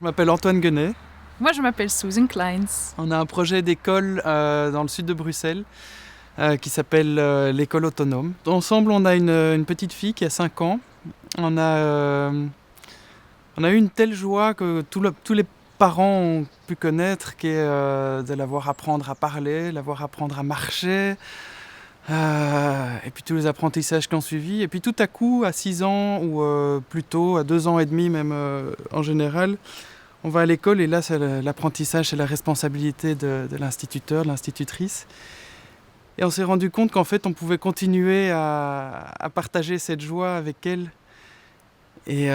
Je m'appelle Antoine Guenet. Moi, je m'appelle Susan Kleins. On a un projet d'école dans le sud de Bruxelles qui s'appelle l'école autonome. Ensemble, on a une petite fille qui a 5 ans. On a eu une telle joie que tous les parents ont pu connaître, qui est de la voir apprendre à parler, la voir apprendre à marcher, et puis tous les apprentissages qui ont suivi. Et puis tout à coup, à 6 ans, ou plutôt à 2 ans et demi même en général, on va à l'école et là, c'est l'apprentissage, c'est la responsabilité de l'instituteur, de l'institutrice. Et on s'est rendu compte qu'en fait, on pouvait continuer à partager cette joie avec elle et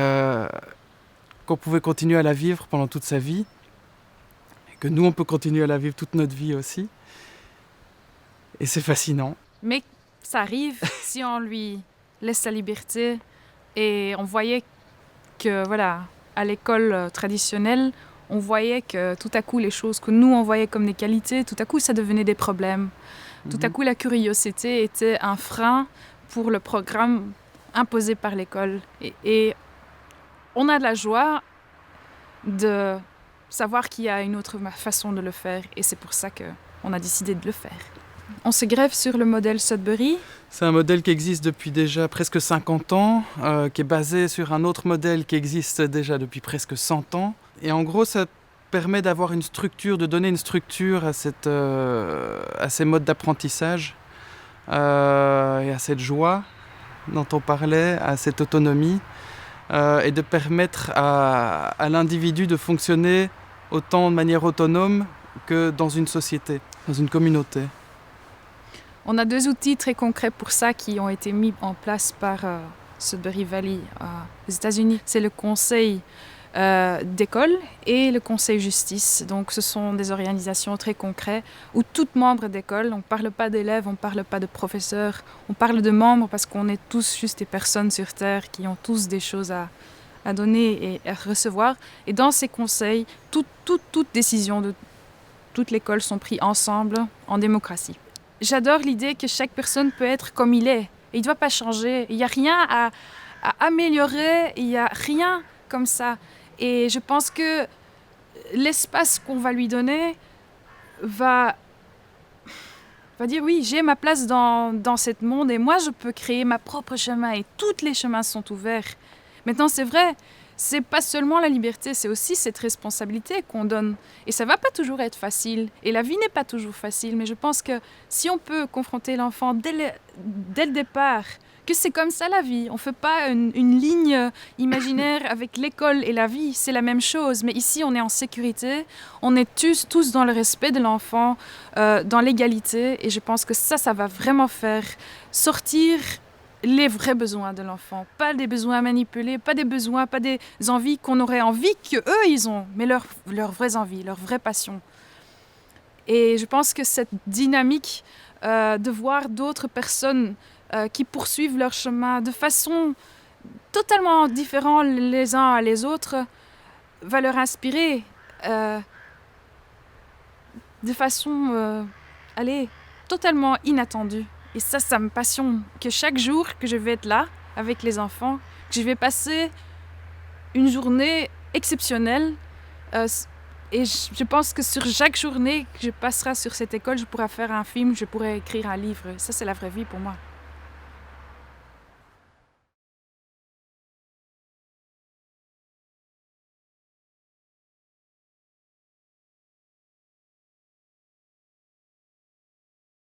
qu'on pouvait continuer à la vivre pendant toute sa vie. Et que nous, on peut continuer à la vivre toute notre vie aussi. Et c'est fascinant. Mais ça arrive si on lui laisse sa liberté. Et on voyait que, voilà, à l'école traditionnelle, on voyait que tout à coup, les choses que nous, on voyait comme des qualités, tout à coup, ça devenait des problèmes. Tout à coup, la curiosité était un frein pour le programme imposé par l'école. Et on a de la joie de savoir qu'il y a une autre façon de le faire. Et c'est pour ça qu'on a décidé de le faire. On se greffe sur le modèle Sudbury. C'est un modèle qui existe depuis déjà presque 50 ans, qui est basé sur un autre modèle qui existe déjà depuis presque 100 ans. Et en gros, ça permet d'avoir une structure, de donner une structure à ces modes d'apprentissage et à cette joie dont on parlait, à cette autonomie, et de permettre à l'individu de fonctionner autant de manière autonome que dans une société, dans une communauté. On a 2 outils très concrets pour ça qui ont été mis en place par Sudbury Valley aux États-Unis. C'est le conseil d'école et le conseil justice. Donc ce sont des organisations très concrètes où tout membre d'école, on ne parle pas d'élèves, on ne parle pas de professeurs, on parle de membres parce qu'on est tous juste des personnes sur Terre qui ont tous des choses à donner et à recevoir. Et dans ces conseils, toute décision de toute l'école sont prises ensemble en démocratie. J'adore l'idée que chaque personne peut être comme il est. Et il ne doit pas changer. Il n'y a rien à améliorer. Il n'y a rien comme ça. Et je pense que l'espace qu'on va lui donner va dire oui, j'ai ma place dans ce monde et moi, je peux créer ma propre chemin. Et tous les chemins sont ouverts. Maintenant, c'est vrai, c'est pas seulement la liberté, c'est aussi cette responsabilité qu'on donne. Et ça va pas toujours être facile. Et la vie n'est pas toujours facile. Mais je pense que si on peut confronter l'enfant dès le départ, que c'est comme ça la vie. On fait pas une ligne imaginaire avec l'école et la vie. C'est la même chose. Mais ici, on est en sécurité. On est tous dans le respect de l'enfant, dans l'égalité. Et je pense que ça va vraiment faire sortir les vrais besoins de l'enfant, pas des besoins manipulés, pas des besoins, pas des envies qu'on aurait envie qu'eux ils ont, mais leurs vraies envies, leurs vraies passions. Et je pense que cette dynamique de voir d'autres personnes qui poursuivent leur chemin de façon totalement différente les uns les autres va leur inspirer de façon totalement inattendue. Et ça me passionne, que chaque jour que je vais être là avec les enfants, que je vais passer une journée exceptionnelle. Et je pense que sur chaque journée que je passerai sur cette école, je pourrai faire un film, je pourrai écrire un livre. Ça, c'est la vraie vie pour moi.